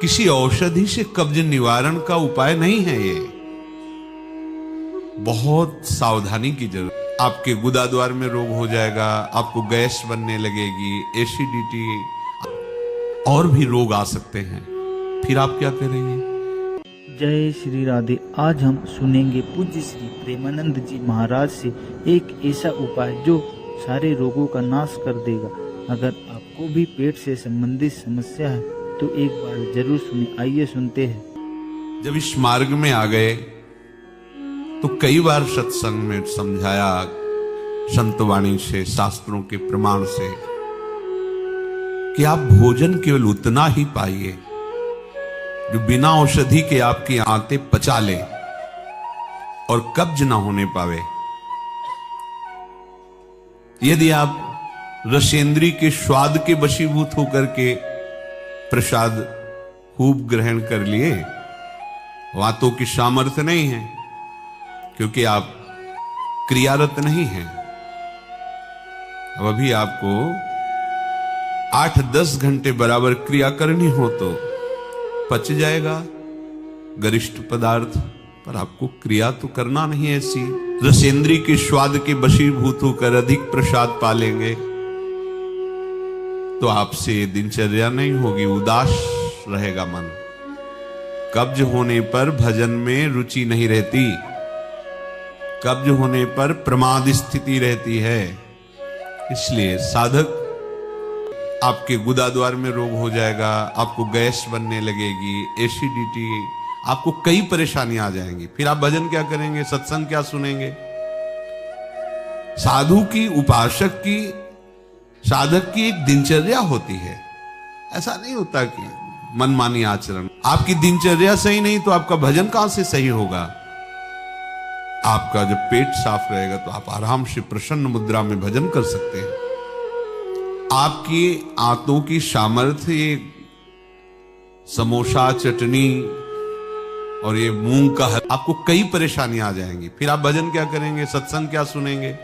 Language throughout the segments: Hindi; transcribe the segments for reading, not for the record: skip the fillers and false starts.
किसी औषधि से कब्ज निवारण का उपाय नहीं है ये। बहुत सावधानी की जरूरत। आपके गुदाद्वार में रोग हो जाएगा, आपको गैस बनने लगेगी, एसिडिटी और भी रोग आ सकते हैं। फिर आप क्या करेंगे? जय श्री राधे। आज हम सुनेंगे पूज्य श्री प्रेमानंद जी महाराज से एक ऐसा उपाय जो सारे रोगों का नाश कर देगा। अगर आपको भी पेट से संबंधित समस्या है तो एक बार जरूर सुनिए। आइए सुनते हैं। जब इस मार्ग में आ गए तो कई बार सत्संग में समझाया, संतवाणी से, शास्त्रों के प्रमाण से, कि आप भोजन केवल उतना ही पाइए जो बिना औषधि के आपकी आंतें पचा ले और कब्ज ना होने पावे। यदि आप रसेंद्री के स्वाद के वशीभूत होकर के प्रसाद खूब ग्रहण कर लिए, वातों की सामर्थ्य नहीं है, क्योंकि आप क्रियारत नहीं हैं। अब अभी आपको 8-10 घंटे बराबर क्रिया करनी हो तो पच जाएगा गरिष्ठ पदार्थ, पर आपको क्रिया तो करना नहीं है। ऐसी रसेंद्री के स्वाद के वशीभूत होकर अधिक प्रसाद पालेंगे तो आपसे दिनचर्या नहीं होगी, उदास रहेगा मन। कब्ज होने पर भजन में रुचि नहीं रहती, कब्ज होने पर प्रमाद स्थिति रहती है। इसलिए साधक, आपके गुदाद्वार में रोग हो जाएगा, आपको गैस बनने लगेगी, एसिडिटी, आपको कई परेशानियां आ जाएंगी। फिर आप भजन क्या करेंगे, सत्संग क्या सुनेंगे? साधु की, उपासक की, साधक की एक दिनचर्या होती है। ऐसा नहीं होता कि मनमानी आचरण। आपकी दिनचर्या सही नहीं तो आपका भजन कहां से सही होगा? आपका जब पेट साफ रहेगा तो आप आराम से प्रसन्न मुद्रा में भजन कर सकते हैं। आपकी आंतों की सामर्थ्य, ये समोसा, चटनी और ये मूंग का हलवा, आपको कई परेशानियां आ जाएंगी। फिर आप भजन क्या करेंगे, सत्संग क्या सुनेंगे?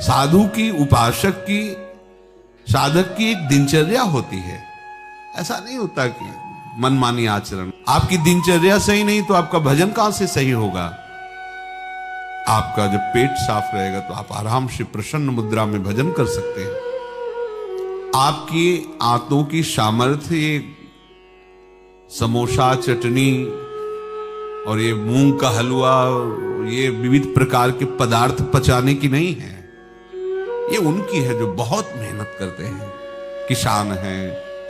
साधु की, उपासक की, साधक की एक दिनचर्या होती है। ऐसा नहीं होता कि मनमानी आचरण। आपकी दिनचर्या सही नहीं तो आपका भजन कहां से सही होगा? आपका जब पेट साफ रहेगा तो आप आराम से प्रसन्न मुद्रा में भजन कर सकते हैं। आपकी आंतों की सामर्थ्य, ये समोसा, चटनी और ये मूंग का हलवा, ये विविध प्रकार के पदार्थ पचाने की नहीं है। ये उनकी है जो बहुत मेहनत करते हैं, किसान हैं,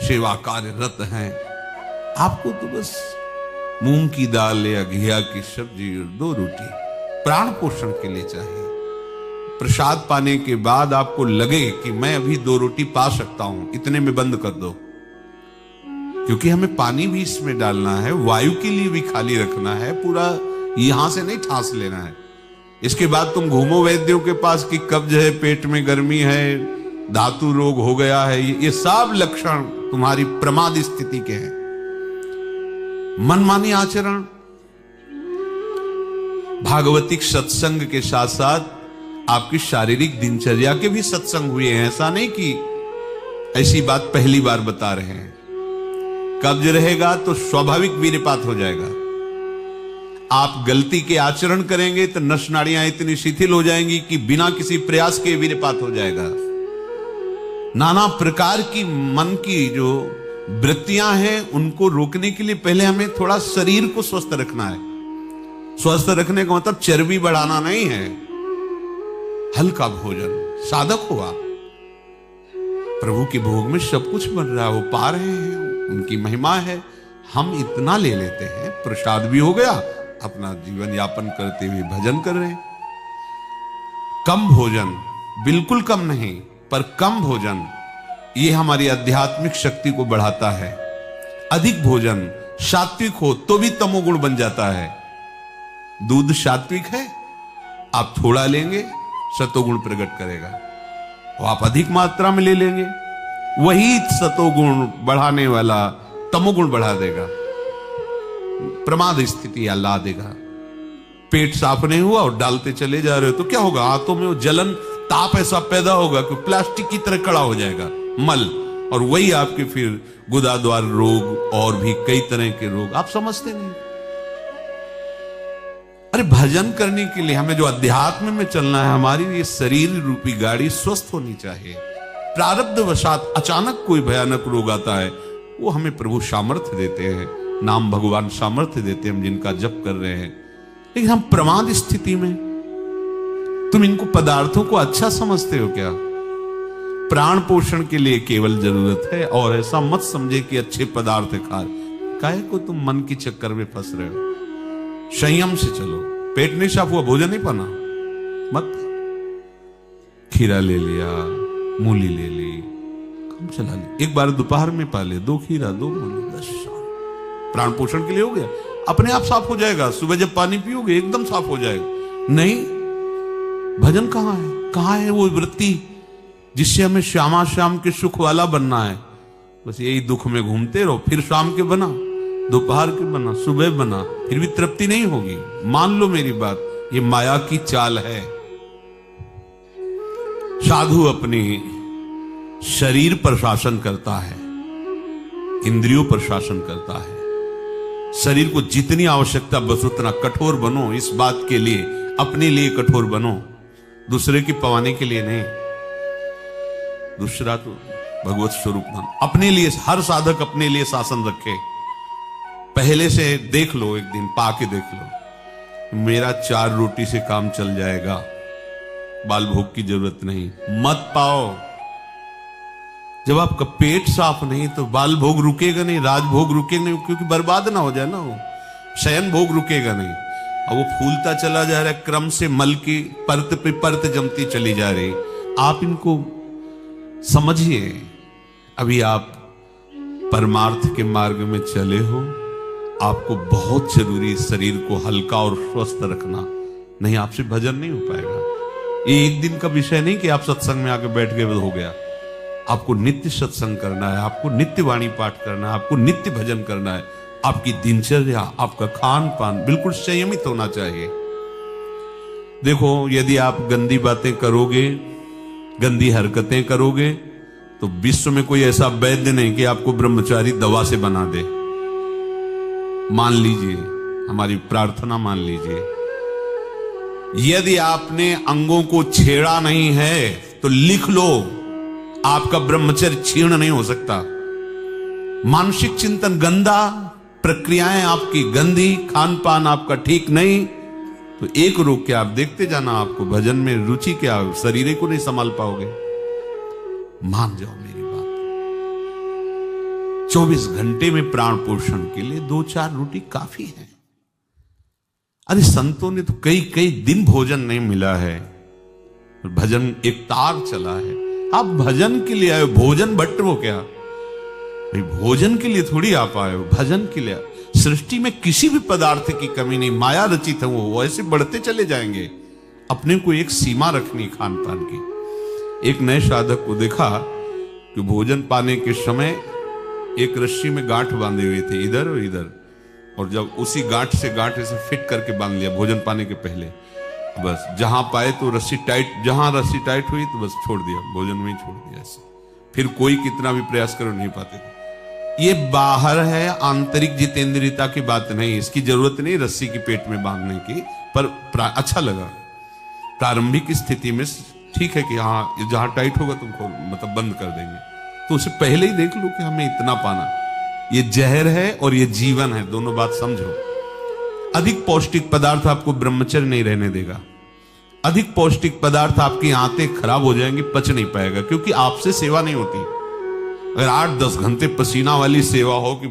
सेवा कार्यरत हैं। आपको तो बस मूंग की दाल या घिया की सब्जी और 2 रोटी प्राण पोषण के लिए चाहिए। प्रसाद पाने के बाद आपको लगे कि मैं अभी 2 रोटी पा सकता हूं, इतने में बंद कर दो, क्योंकि हमें पानी भी इसमें डालना है, वायु के लिए भी खाली रखना है, पूरा यहां से नहीं ठांस लेना है। इसके बाद तुम घूमो वैद्यों के पास कि कब्ज है, पेट में गर्मी है, धातु रोग हो गया है, ये सब लक्षण तुम्हारी प्रमाद स्थिति के हैं। मनमानी आचरण। भागवतिक सत्संग के साथ साथ आपकी शारीरिक दिनचर्या के भी सत्संग हुए हैं। ऐसा नहीं कि ऐसी बात पहली बार बता रहे हैं। कब्ज रहेगा तो स्वाभाविक वीर्यपात हो जाएगा। आप गलती के आचरण करेंगे तो नस नाड़ियां इतनी शिथिल हो जाएंगी कि बिना किसी प्रयास के वीर्यपात हो जाएगा। नाना प्रकार की मन की जो वृत्तियां हैं उनको रोकने के लिए पहले हमें थोड़ा शरीर को स्वस्थ रखना है। स्वस्थ रखने का मतलब चर्बी बढ़ाना नहीं है, हल्का भोजन। साधक हुआ, प्रभु के भोग में सब कुछ बन रहा है, वो पा रहे हैं, उनकी महिमा है। हम इतना ले लेते हैं, प्रसाद भी हो गया, अपना जीवन यापन करते हुए भजन कर रहे हैं। कम भोजन, बिल्कुल कम नहीं, पर कम भोजन, ये हमारी आध्यात्मिक शक्ति को बढ़ाता है। अधिक भोजन, सात्विक हो तो भी तमोगुण बन जाता है। दूध सात्विक है, आप थोड़ा लेंगे सतोगुण प्रकट करेगा, और आप अधिक मात्रा में ले लेंगे, वही सतोगुण बढ़ाने वाला तमोगुण बढ़ा देगा, प्रमाद स्थिति ला देगा। पेट साफ नहीं हुआ और डालते चले जा रहे हो तो क्या होगा? हाथों में वो जलन, ताप ऐसा पैदा होगा कि प्लास्टिक की तरह कड़ा हो जाएगा मल, और वही आपके फिर गुदाद्वार रोग और भी कई तरह के रोग आप समझते नहीं। अरे भजन करने के लिए हमें जो अध्यात्म में चलना है, हमारी ये शरीर रूपी गाड़ी स्वस्थ होनी चाहिए। प्रारब्ध वशात अचानक कोई भयानक रोग आता है, वो हमें प्रभु सामर्थ्य देते हैं, नाम भगवान सामर्थ्य देते हैं, हम जिनका जप कर रहे हैं। लेकिन हम प्रमाद स्थिति में, तुम इनको पदार्थों को अच्छा समझते हो क्या? प्राण पोषण के लिए केवल जरूरत है, और ऐसा मत समझे कि अच्छे पदार्थ खा, काहे को तुम मन की चक्कर में फंस रहे हो। संयम से चलो, पेट नहीं साफ हुआ भोजन नहीं पाना मत। खीरा ले लिया, मूली ले ली, कम चला ली, एक बार दोपहर में पा ले, 2 खीरा 2 मूली, बस प्राण पोषण के लिए हो गया, अपने आप साफ हो जाएगा। सुबह जब पानी पियोगे एकदम साफ हो जाएगा। नहीं, भजन कहां है? कहां है वो वृत्ति जिससे हमें श्यामा श्याम के सुख वाला बनना है? बस यही दुख में घूमते रहो। फिर शाम के बना, दोपहर के बना, सुबह बना, फिर भी तृप्ति नहीं होगी। मान लो मेरी बात, ये माया की चाल है। साधु अपनी शरीर पर शासन करता है, इंद्रियों पर शासन करता है। शरीर को जितनी आवश्यकता बस उतना कठोर बनो, इस बात के लिए, अपने लिए कठोर बनो, दूसरे की पवाने के लिए नहीं। दूसरा तो भगवत स्वरूप मान, अपने लिए हर साधक अपने लिए शासन रखे। पहले से देख लो, एक दिन पाके देख लो, मेरा 4 रोटी से काम चल जाएगा, बाल भोग की जरूरत नहीं। मत पाओ। जब आपका पेट साफ नहीं तो बाल भोग रुकेगा नहीं, राजभोग रुकेगा नहीं, क्योंकि बर्बाद ना हो जाए ना वो। शयन भोग रुकेगा नहीं, और वो फूलता चला जा रहा है, क्रम से मल की परत पे परत जमती चली जा रही। आप इनको समझिए। अभी आप परमार्थ के मार्ग में चले हो, आपको बहुत जरूरी शरीर को हल्का और स्वस्थ रखना, नहीं आपसे भजन नहीं हो पाएगा। ये एक दिन का विषय नहीं कि आप सत्संग में आके बैठ गए हो गया। आपको नित्य सत्संग करना है, आपको नित्य वाणी पाठ करना है, आपको नित्य भजन करना है। आपकी दिनचर्या, आपका खान पान बिल्कुल संयमित होना चाहिए। देखो, यदि आप गंदी बातें करोगे, गंदी हरकतें करोगे, तो विश्व में कोई ऐसा वैद्य नहीं कि आपको ब्रह्मचारी दवा से बना दे। मान लीजिए, हमारी प्रार्थना मान लीजिए, यदि आपने अंगों को छेड़ा नहीं है तो लिख लो, आपका ब्रह्मचर्य क्षीण नहीं हो सकता। मानसिक चिंतन गंदा, प्रक्रियाएं आपकी गंदी, खान पान आपका ठीक नहीं, तो एक रोग क्या, आप देखते जाना, आपको भजन में रुचि क्या, शरीर को नहीं संभाल पाओगे। मान जाओ मेरी बात। 24 घंटे में प्राण पोषण के लिए 2-4 रोटी काफी है। अरे संतों ने तो कई कई दिन भोजन नहीं मिला है, भजन एक तार चला है। आप भजन के लिए आए, भोजन बट वो क्या भाई, भोजन के लिए थोड़ी आप आए हो, भजन के लिए। सृष्टि में किसी भी पदार्थ की कमी नहीं, माया रचित है, वो ऐसे बढ़ते चले जाएंगे। अपने को एक सीमा रखनी खान पान की। एक नए साधक को देखा कि भोजन पाने के समय एक रस्सी में गांठ बांधे हुए थे, इधर और इधर, और जब उसी गांठ से गांठ ऐसे फिट करके बांध लिया भोजन पाने के पहले, बस जहां पाए तो रस्सी टाइट, जहां रस्सी टाइट हुई तो बस छोड़ दिया, भोजन में ही छोड़ दिया ऐसे। फिर कोई कितना भी प्रयास करो नहीं पाते थे। ये बाहर है, आंतरिक जितेंद्रियता की बात नहीं, इसकी जरूरत नहीं रस्सी की पेट में बांधने की, पर अच्छा लगा। प्रारंभिक स्थिति में ठीक है कि हाँ जहां टाइट होगा तुमको मतलब बंद कर देंगे, तो उसे पहले ही देख लो कि हमें इतना पाना। ये जहर है और ये जीवन है, दोनों बात समझो। अधिक पौष्टिक पदार्थ आपको ब्रह्मचर्य नहीं रहने देगा। अधिक पौष्टिक पदार्थ आपकी आंतें खराब हो जाएंगी, पच नहीं पाएगा, क्योंकि आपसे सेवा नहीं होती। अगर 8-10 घंटे पसीना वाली सेवा हो कि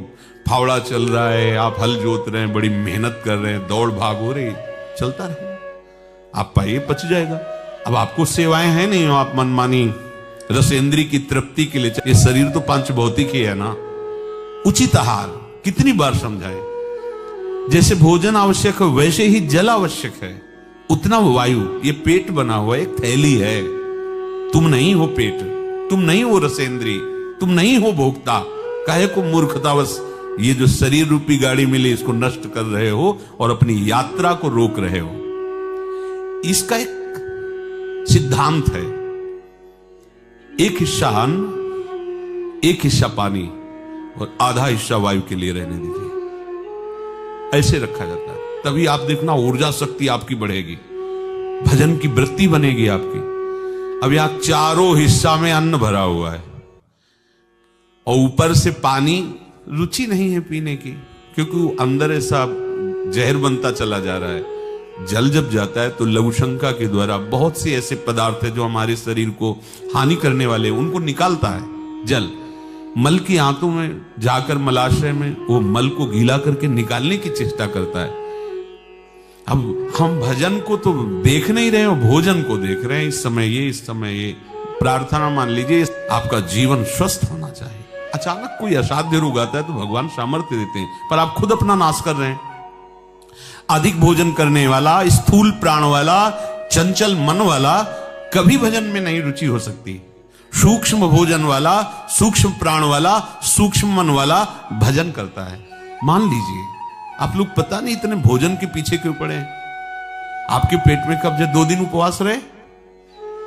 फावड़ा चल रहा है, आप हल जोत रहे हैं, बड़ी मेहनत कर रहे हैं, दौड़ भाग हो रही, चलता रहे, आप पाइए पच जाएगा। अब आपको सेवाएं हैं नहीं, आप मनमानी रसेंद्री की तृप्ति के लिए, ये शरीर तो पंच भौतिक ही है ना। उचित आहार कितनी बार समझाए, जैसे भोजन आवश्यक है वैसे ही जल आवश्यक है, उतना वायु। ये पेट बना हुआ एक थैली है, तुम नहीं हो पेट, तुम नहीं हो रसेंद्री, तुम नहीं हो भोक्ता। काहे को मूर्खतावश ये जो शरीर रूपी गाड़ी मिली इसको नष्ट कर रहे हो और अपनी यात्रा को रोक रहे हो। इसका एक सिद्धांत है। एक हिस्सा एक हिस्सा पानी और आधा हिस्सा वायु के लिए रहने दीजिए। ऐसे रखा जाता है, तभी आप देखना ऊर्जा शक्ति आपकी बढ़ेगी, भजन की वृत्ति बनेगी आपकी। अब यहां चारों हिस्सा में अन्न भरा हुआ है और ऊपर से पानी, रुचि नहीं है पीने की, क्योंकि अंदर ऐसा जहर बनता चला जा रहा है। जल जब जाता है तो लघुशंका के द्वारा बहुत से ऐसे पदार्थ है जो हमारे शरीर को हानि करने वाले हैं, उनको निकालता है जल। मल की आंतों में जाकर मलाशय में वो मल को गीला करके निकालने की चेष्टा करता है। अब हम भजन को तो देख नहीं रहे हो, भोजन को देख रहे हैं। इस समय ये प्रार्थना मान लीजिए, आपका जीवन स्वस्थ होना चाहिए। अचानक कोई असाध्य रोग आता है तो भगवान सामर्थ्य देते हैं, पर आप खुद अपना नाश कर रहे हैं। अधिक भोजन करने वाला, स्थूल प्राण वाला, चंचल मन वाला कभी भजन में नहीं रुचि हो सकती। सूक्ष्म भोजन वाला, सूक्ष्म प्राण वाला, सूक्ष्म मन वाला भजन करता है। मान लीजिए आप लोग पता नहीं इतने भोजन के पीछे क्यों पड़े हैं। आपके पेट में कब्ज है, 2 दिन उपवास रहे,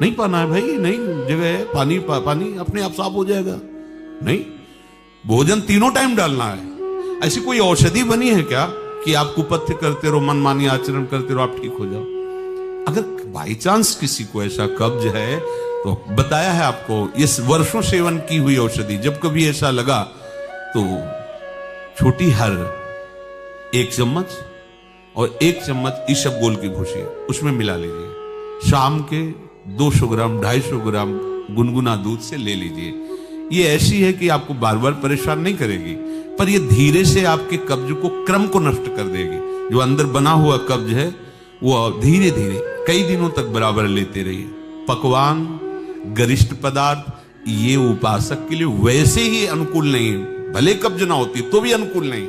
नहीं पाना है भाई, नहीं जगह है, पानी पानी अपने आप साफ हो जाएगा। नहीं, भोजन तीनों टाइम डालना है। ऐसी कोई औषधि बनी है क्या कि आप कुपथ्य करते रहो, मनमानी आचरण करते रहो, आप ठीक हो जाओ? अगर बाई चांस किसी को ऐसा कब्ज है तो बताया है आपको, इस वर्षों सेवन की हुई औषधि, जब कभी ऐसा लगा तो छोटी हर 1 चम्मच और 1 चम्मच इसबगोल की भूसी उसमें मिला लीजिए। शाम के 200 ग्राम 250 ग्राम गुनगुना दूध से ले लीजिए। ये ऐसी है कि आपको बार बार परेशान नहीं करेगी, पर ये धीरे से आपके कब्ज को, क्रम को नष्ट कर देगी। जो अंदर बना हुआ कब्ज है वो धीरे धीरे कई दिनों तक बराबर लेते रहिए। पकवान, गरिष्ठ पदार्थ ये उपासक के लिए वैसे ही अनुकूल नहीं, भले कब्ज ना होती तो भी अनुकूल नहीं।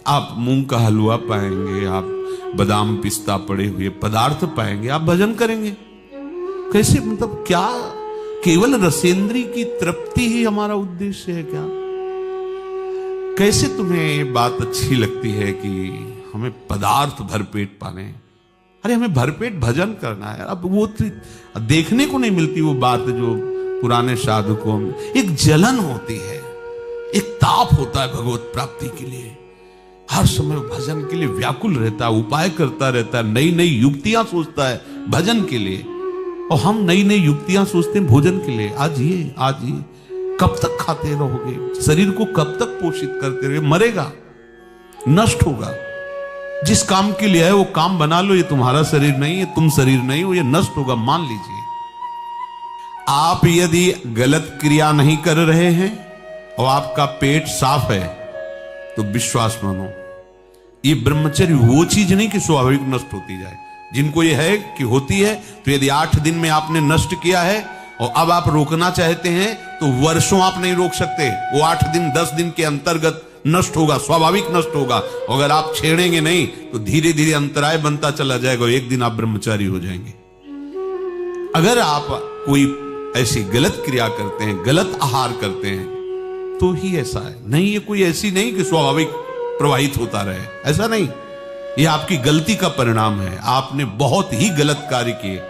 आप मूंग का हलवा पाएंगे, आप बादाम पिस्ता पड़े हुए पदार्थ पाएंगे, आप भजन करेंगे। कैसे, मतलब क्या केवल रसेंद्री की तृप्ति ही हमारा उद्देश्य है क्या? कैसे तुम्हें ये बात अच्छी लगती है कि हमें पदार्थ भरपेट पाने? अरे हमें भरपेट भजन करना है। अब वो देखने को नहीं मिलती वो बात जो पुराने साधकों में एक जलन होती है, एक ताप होता है भगवत प्राप्ति के लिए। हर समय भजन के लिए व्याकुल रहता है, उपाय करता रहता है, नई नई युक्तियां सोचता है भजन के लिए। और हम नई नई युक्तियां सोचते हैं भोजन के लिए। आज ये कब तक खाते रहोगे? शरीर को कब तक पोषित करते रहोगे? मरेगा, नष्ट होगा। जिस काम के लिए है वो काम बना लो। ये तुम्हारा शरीर नहीं है, तुम शरीर नहीं हो, ये नष्ट होगा, मान लीजिए। आप यदि गलत क्रिया नहीं कर रहे हैं और आपका पेट साफ है तो विश्वास मानो, ये ब्रह्मचर्य वो चीज नहीं कि स्वाभाविक नष्ट होती जाए। जिनको ये है कि होती है, तो यदि 8 दिन में आपने नष्ट किया है और अब आप रोकना चाहते हैं तो वर्षों आप नहीं रोक सकते। वो 8 दिन 10 दिन के अंतर्गत नष्ट होगा, स्वाभाविक नष्ट होगा। अगर आप छेड़ेंगे नहीं तो धीरे धीरे अंतराय बनता चला जाएगा, एक दिन आप ब्रह्मचारी हो जाएंगे। अगर आप कोई ऐसी गलत क्रिया करते हैं, गलत आहार करते हैं, तो ही ऐसा है। नहीं, ये कोई ऐसी नहीं कि स्वाभाविक प्रवाहित होता रहे, ऐसा नहीं। ये आपकी गलती का परिणाम है। आपने बहुत ही गलत कार्य किए,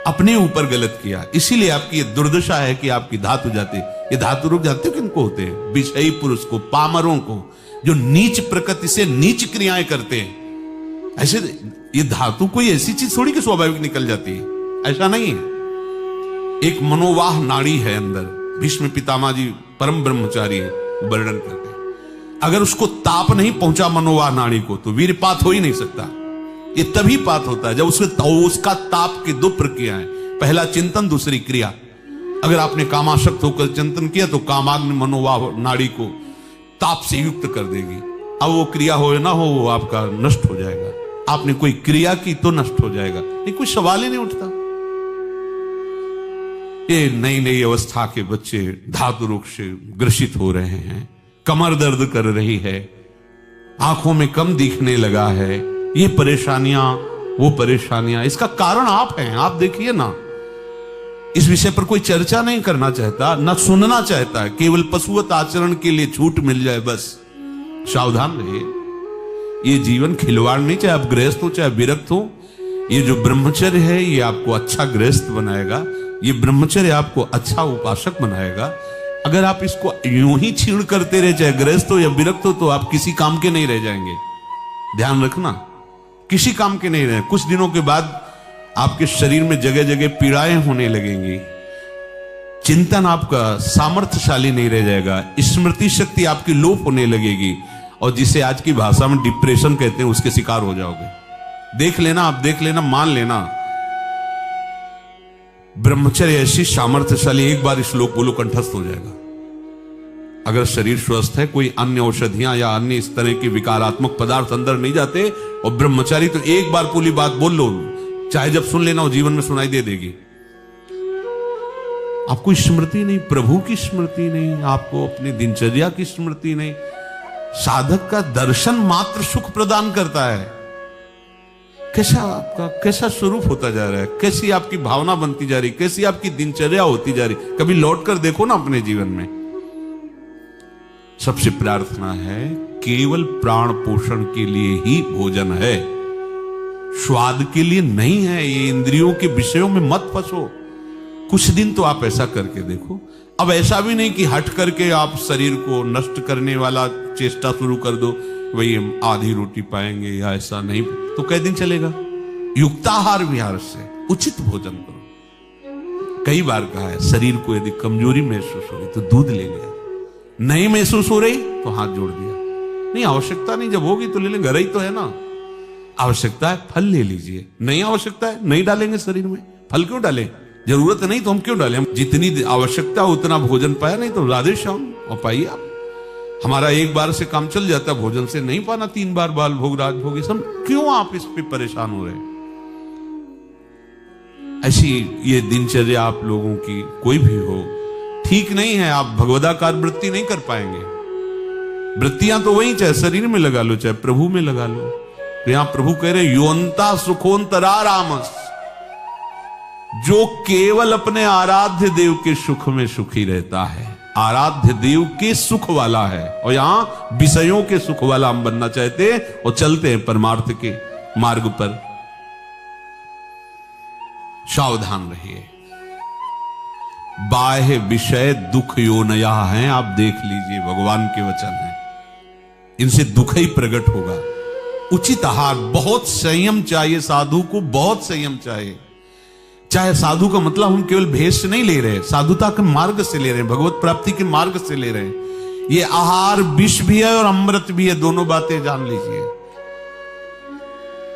अपने ऊपर गलत किया, इसीलिए आपकी ये दुर्दशा है कि आपकी धातु जाते। ये धातु रोग जानते हो किनको होते हैं? विषयी पुरुष को, पामरों को, जो नीच प्रकृति से नीच क्रियाएं करते हैं। ऐसे ये धातु कोई ऐसी चीज थोड़ी कि स्वाभाविक निकल जाती है, ऐसा नहीं है। एक मनोवाह नाड़ी है अंदर। भीष्म पितामह जी परम ब्रह्मचारी है, वर्णन करते हैं। अगर उसको ताप नहीं पहुंचा मनोवाह नाड़ी को तो वीरपात हो ही नहीं सकता। ये तभी पात होता है जब उसका ताप की 2 प्रक्रियाएं, पहला चिंतन, दूसरी क्रिया। अगर आपने कामाशक्त होकर चिंतन किया तो कामाग्नि मनोवाह नाड़ी को ताप से युक्त कर देगी। अब वो क्रिया हो ना हो, वो आपका नष्ट हो जाएगा। आपने कोई क्रिया की तो नष्ट हो जाएगा, नहीं कोई सवाल ही नहीं उठता। ये नई नई अवस्था के बच्चे धातु रोग से ग्रसित हो रहे हैं, कमर दर्द कर रही है, आंखों में कम दिखने लगा है, ये परेशानियां वो परेशानियां। इसका कारण आप हैं। आप देखिए ना, इस विषय पर कोई चर्चा नहीं करना चाहता, ना सुनना चाहता है। केवल पशुवत आचरण के लिए छूट मिल जाए बस। सावधान रहिए, ये जीवन खिलवाड़ नहीं, चाहे आप गृहस्थ हो चाहे विरक्त हो। ये जो ब्रह्मचर्य है ये आपको अच्छा गृहस्थ बनाएगा, ये ब्रह्मचर्य आपको अच्छा उपासक बनाएगा। अगर आप इसको यूं ही छीण करते रहे, चाहे गृहस्थ हो या विरक्त हो, तो आप किसी काम के नहीं रह जाएंगे। ध्यान रखना, किसी काम के नहीं रहे। कुछ दिनों के बाद आपके शरीर में जगह जगह पीड़ाएं होने लगेंगी, चिंतन आपका सामर्थ्यशाली नहीं रह जाएगा, स्मृति शक्ति आपकी लोप होने लगेगी, और जिसे आज की भाषा में डिप्रेशन कहते हैं उसके शिकार हो जाओगे। देख लेना, आप देख लेना, मान लेना। ब्रह्मचर्य ऐसी सामर्थ्यशाली, एक बार श्लोक बोलो कंठस्थ हो जाएगा। अगर शरीर स्वस्थ है, कोई अन्य औषधियां या अन्य इस तरह के विकारात्मक पदार्थ अंदर नहीं जाते, और ब्रह्मचारी तो एक बार पूरी बात बोल लो, चाहे जब सुन लेना हो, जीवन में सुनाई दे देगी। आपको स्मृति नहीं, प्रभु की स्मृति नहीं, आपको अपनी दिनचर्या की स्मृति नहीं। साधक का दर्शन मात्र सुख प्रदान करता है। कैसा आपका कैसा स्वरूप होता जा रहा है, कैसी आपकी भावना बनती जा रही, कैसी आपकी दिनचर्या होती जा रही, कभी लौट कर देखो ना अपने जीवन में। सबसे प्रार्थना है, केवल प्राण पोषण के लिए ही भोजन है, स्वाद के लिए नहीं है। ये इंद्रियों के विषयों में मत फंसो। कुछ दिन तो आप ऐसा करके देखो। अब ऐसा भी नहीं कि हट करके आप शरीर को नष्ट करने वाला चेष्टा शुरू कर दो, वही हम आधी रोटी पाएंगे या ऐसा नहीं, तो कै दिन चलेगा। युक्ताहार विहार से उचित भोजन करो। कई बार कहा है, शरीर को यदि कमजोरी महसूस हो रही तो दूध ले लिया, नहीं महसूस हो रही तो हाथ जोड़ दिया। नहीं आवश्यकता नहीं, जब होगी तो ले लेंगे, घर ही तो है ना। आवश्यकता है फल ले लीजिए, नहीं आवश्यकता है नहीं डालेंगे शरीर में। फल क्यों डालें, जरूरत नहीं तो हम क्यों डालें। हम जितनी आवश्यकता उतना भोजन पाया, नहीं तो राधे श्याम और पाइए आप। हमारा एक बार से काम चल जाता है, भोजन से नहीं पाना 3 बार बाल भोग राज भोग, सब क्यों आप इस पे परेशान हो रहे। ऐसी ये दिनचर्या आप लोगों की कोई भी हो ठीक नहीं है। आप भगवदाकार वृत्ति नहीं कर पाएंगे। वृत्तियां तो वही, चाहे शरीर में लगा लो चाहे प्रभु में लगा लो। तो यहां प्रभु कह रहे योन्ता सुखोन्तरा रामस, जो केवल अपने आराध्य देव के सुख में सुखी रहता है, आराध्य देव के सुख वाला है। और यहां विषयों के सुख वाला हम बनना चाहते हैं और चलते हैं परमार्थ के मार्ग पर। सावधान रहिए, बाह्य विषय दुख योनया हैं। आप देख लीजिए, भगवान के वचन हैं, इनसे दुख ही प्रकट होगा। उचित आहार, बहुत संयम चाहिए साधु को, बहुत संयम चाहिए। चाहे साधु का मतलब हम केवल भेष से नहीं ले रहे, साधुता के मार्ग से ले रहे हैं, भगवत प्राप्ति के मार्ग से ले रहे हैं। ये आहार विष भी है और अमृत भी है, दोनों बातें जान लीजिए।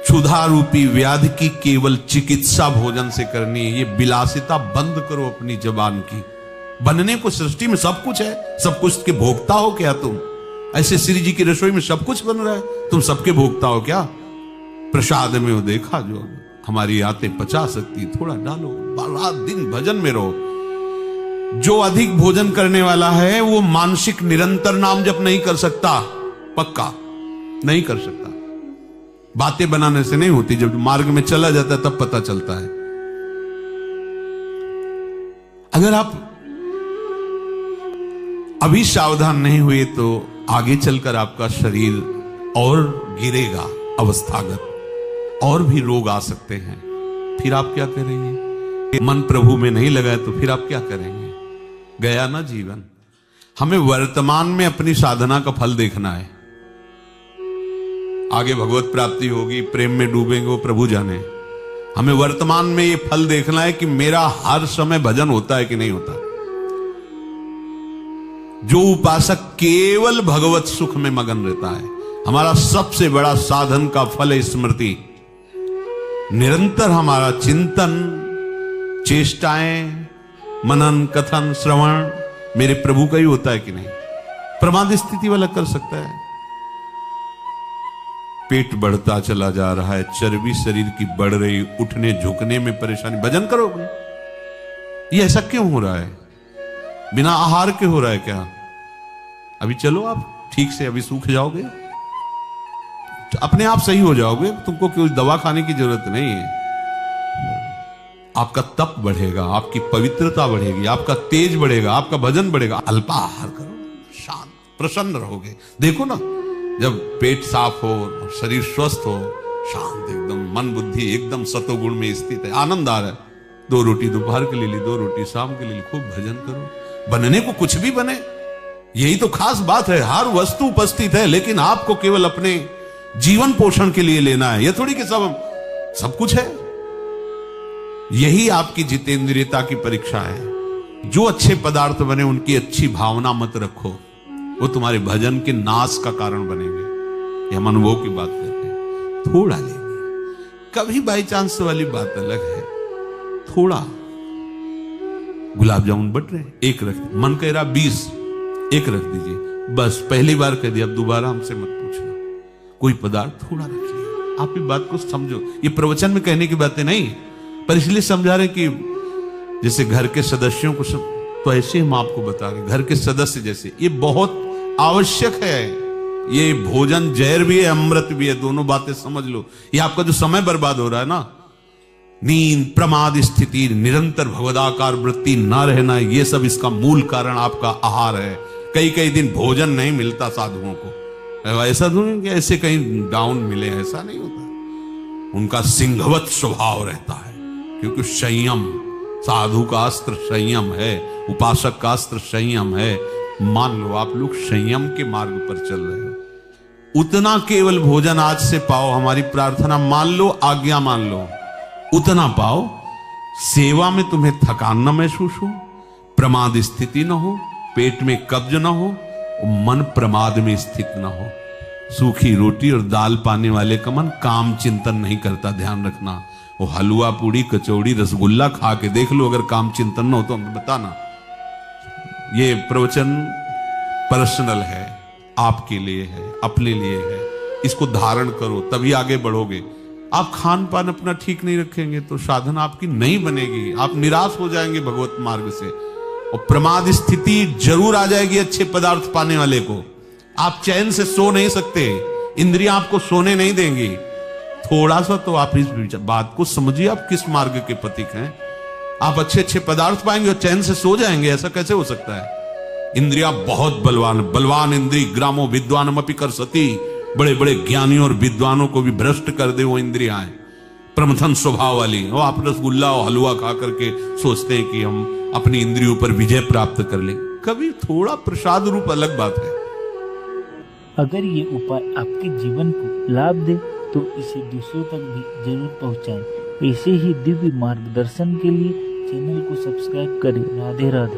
क्षुधा रूपी व्याधि की केवल चिकित्सा भोजन से करनी है। ये विलासिता बंद करो अपनी जबान की। बनने को सृष्टि में सब कुछ है, सब कुछ के भोक्ता हो क्या तुम? ऐसे श्री जी की रसोई में सब कुछ बन रहा है, तुम सबके भोक्ता हो क्या? प्रसाद में वो देखा जो हमारी आते पचा सकती, थोड़ा डालो, रात दिन भजन में रहो। जो अधिक भोजन करने वाला है वो मानसिक निरंतर नाम जप नहीं कर सकता, पक्का नहीं कर सकता। बातें बनाने से नहीं होती, जब मार्ग में चला जाता है तब पता चलता है। अगर आप अभी सावधान नहीं हुए तो आगे चलकर आपका शरीर और गिरेगा अवस्थागत, और भी रोग आ सकते हैं। फिर आप क्या करेंगे? मन प्रभु में नहीं लगा तो फिर आप क्या करेंगे? गया ना जीवन। हमें वर्तमान में अपनी साधना का फल देखना है। आगे भगवत प्राप्ति होगी, प्रेम में डूबेंगे, वो प्रभु जाने। हमें वर्तमान में ये फल देखना है कि मेरा हर समय भजन होता है कि नहीं होता। जो उपासक केवल भगवत सुख में मगन रहता है, हमारा सबसे बड़ा साधन का फल है स्मृति। निरंतर हमारा चिंतन, चेष्टाएं, मनन, कथन, श्रवण मेरे प्रभु का ही होता है कि नहीं। प्रमाद स्थिति वाला कर सकता है। पेट बढ़ता चला जा रहा है, चर्बी शरीर की बढ़ रही, उठने झुकने में परेशानी, भजन करोगे? ये ऐसा क्यों हो रहा है? बिना आहार के हो रहा है क्या? अभी चलो आप ठीक से, अभी सूख जाओगे, अपने आप सही हो जाओगे, तुमको कोई दवा खाने की जरूरत नहीं है। आपका तप बढ़ेगा, आपकी पवित्रता बढ़ेगी, आपका तेज बढ़ेगा, आपका भजन बढ़ेगा। अल्पाहार करो, शांत प्रसन्न रहोगे। देखो ना, जब पेट साफ हो, शरीर स्वस्थ हो, शांत एकदम, मन बुद्धि एकदम सतोगुण में स्थित है, आनंद आ रहा है। 2 रोटी दोपहर के ले ली, 2 रोटी शाम के ले ली, खूब भजन करो। बनने को कुछ भी बने, यही तो खास बात है। हर वस्तु उपस्थित है, लेकिन आपको केवल अपने जीवन पोषण के लिए लेना है। यह थोड़ी कि सब कुछ है। यही आपकी जितेंद्रियता की परीक्षा है। जो अच्छे पदार्थ बने उनकी अच्छी भावना मत रखो, वो तुम्हारे भजन के नाश का कारण बनेंगे। ये हम अनुभव की बात करते हैं। थोड़ा लेंगे, कभी बाई चांस वाली बात अलग है। थोड़ा गुलाब जामुन बट रहे, एक रख, मन कह रहा 20, एक रख दीजिए बस। पहली बार कह दिया, अब दोबारा हमसे मत पूछना। कोई पदार्थ थोड़ा रखिए। आप इस बात को समझो। ये प्रवचन में कहने की बातें नहीं, पर इसलिए समझा रहे कि जैसे घर के सदस्यों को तो ऐसे हम आपको बता रहे, घर के सदस्य जैसे ये बहुत आवश्यक है। ये भोजन जहर भी है, अमृत भी है, दोनों बातें समझ लो। ये आपका जो समय बर्बाद हो रहा है ना, नींद, प्रमाद स्थिति, निरंतर भगवदाकार वृत्ति ना रहना, ये सब इसका मूल कारण आपका आहार है। कई दिन भोजन नहीं मिलता साधुओं को। ऐसा नहीं कि ऐसे कहीं डाउन मिले, ऐसा नहीं होता। उनका सिंहवत स्वभाव रहता है, क्योंकि संयम, साधु का अस्त्र संयम है, उपासक का अस्त्र संयम है। मान लो आप लोग संयम के मार्ग पर चल रहे हो। उतना केवल भोजन आज से पाओ, हमारी प्रार्थना मान लो, आज्ञा मान लो, उतना पाओ। सेवा में तुम्हें थकान न महसूस हो, प्रमाद स्थिति न हो, पेट में कब्ज न हो, मन प्रमाद में स्थित न हो। सूखी रोटी और दाल पाने वाले का मन काम चिंतन नहीं करता, ध्यान रखना। वो हलवा, पूड़ी, कचौड़ी, रसगुल्ला खा के देख लो, अगर काम चिंतन न हो तो हमें बताना। ये प्रवचन पर्सनल है, आपके लिए है, अपने लिए है। इसको धारण करो, तभी आगे बढ़ोगे। आप खान पान अपना ठीक नहीं रखेंगे तो साधना आपकी नहीं बनेगी, आप निराश हो जाएंगे भगवत मार्ग से। और प्रमाद स्थिति जरूर आ जाएगी अच्छे पदार्थ पाने वाले को। आप चैन से सो नहीं सकते, इंद्रियां आपको सोने नहीं देंगी। थोड़ा सा तो आप इस बात को समझिए, आप किस मार्ग के पथिक हैं। आप अच्छे पदार्थ पाएंगे और चैन से सो जाएंगे, ऐसा कैसे हो सकता है? इंद्रियां बहुत बलवान इंद्री ग्रामो विद्वानम अपि कर सती। बड़े ज्ञानियों और विद्वानों को भी भ्रष्ट कर दे वो इंद्रियां, प्रमथन स्वभाव वाली। वो आप रसगुल्ला और हलवा खा करके सोचते हैं कि हम अपनी इंद्रियों पर विजय प्राप्त कर लें। कभी थोड़ा प्रसाद रूप अलग बात है। अगर ये उपाय आपके जीवन को लाभ दे तो इसे दूसरों तक भी जरूर पहुंचाएं। ऐसे ही दिव्य मार्गदर्शन के लिए चैनल को सब्सक्राइब करें। राधे राधे।